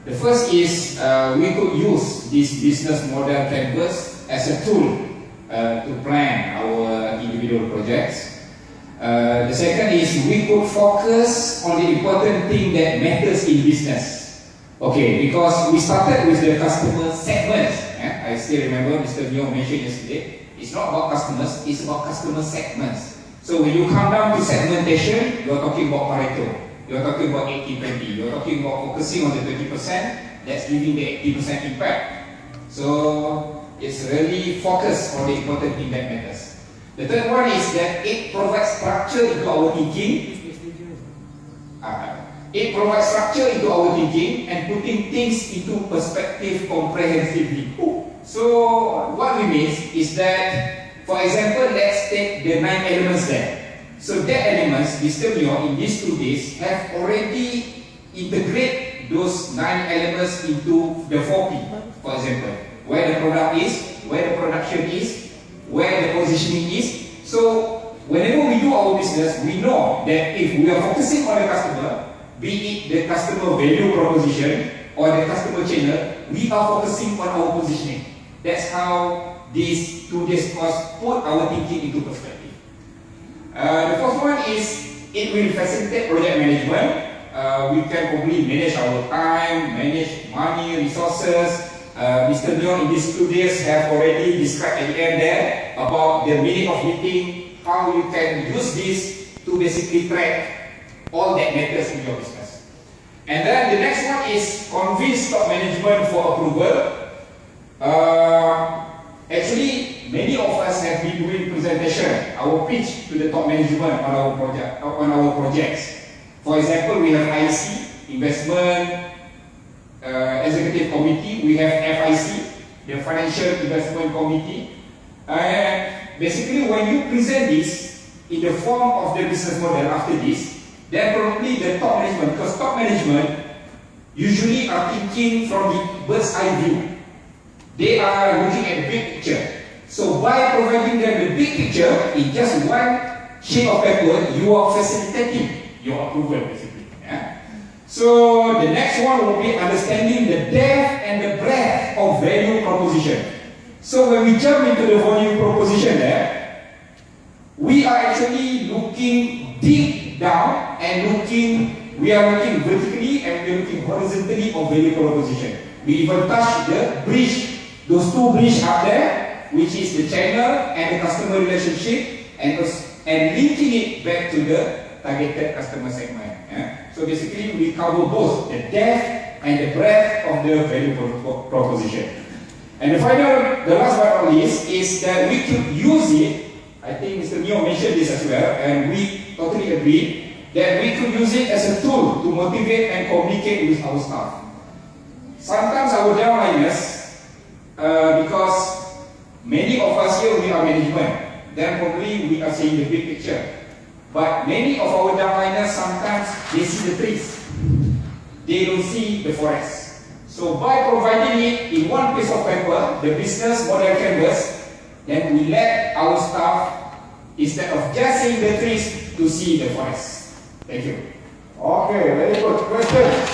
The first is we could use this business model canvas as a tool to plan our individual projects. The second is we could focus on the important thing that matters in business. Okay, because we started with the customer segments. I still remember Mr. Neo mentioned yesterday, it's not about customers, it's about customer segments. So when you come down to segmentation, you're talking about Pareto, you're talking about 80-20, you're talking about focusing on the 20% that's giving the 80% impact. So it's really focused on the important thing that matters. The third one is that it provides structure into our thinking. It provides structure into our thinking and putting things into perspective comprehensively. So what we mean is that, for example, let's take the 9 elements there. So that elements, Mr. Neo in these 2 days have already integrated those 9 elements into the 4P. For example, where the product is, where the production is, where the positioning is. So whenever we do our business, we know that if we are focusing on the customer, be it the customer value proposition or the customer channel, we are focusing on our positioning. That's how these 2 days course put our thinking into perspective. The fourth one is it will facilitate project management. We can probably manage our time, manage money, resources. Mr. Neo in these 2 days have already described at the end there about the meaning of meeting, how you can use this to basically track all that matters in your business. And then the next one is convince top management for approval. Actually, many of us have been doing presentation, our pitch to the top management on our projects. For example, we have IC, Investment Executive Committee, we have FIC, the Financial Investment Committee. And basically, when you present this in the form of the business model after this, then probably the top management, because top management usually are thinking from the bird's eye view. They are looking at the big picture. So by providing them the big picture in just one sheet of paper, you are facilitating your approval basically. Yeah? So the next one will be understanding the depth and the breadth of value proposition. So when we jump into the value proposition there, we are actually looking deep down and we are looking vertically and we are looking horizontally on value proposition. We even touch the bridge, those 2 bridges up there, which is the channel and the customer relationship, and linking it back to the targeted customer segment. Yeah? So basically we cover both the depth and the breadth of the value proposition. And the last but not least is that we could use it. I think Mr. Neo mentioned this as well, and we totally agree that we could use it as a tool to motivate and communicate with our staff. Sometimes our downliners, because many of us here we are management, then probably we are seeing the big picture. But many of our downliners sometimes they see the trees, they don't see the forest. So by providing it in one piece of paper, the business model canvas, then we let our staff, instead of just seeing the trees, to see the forest. Thank you. Okay, very good question.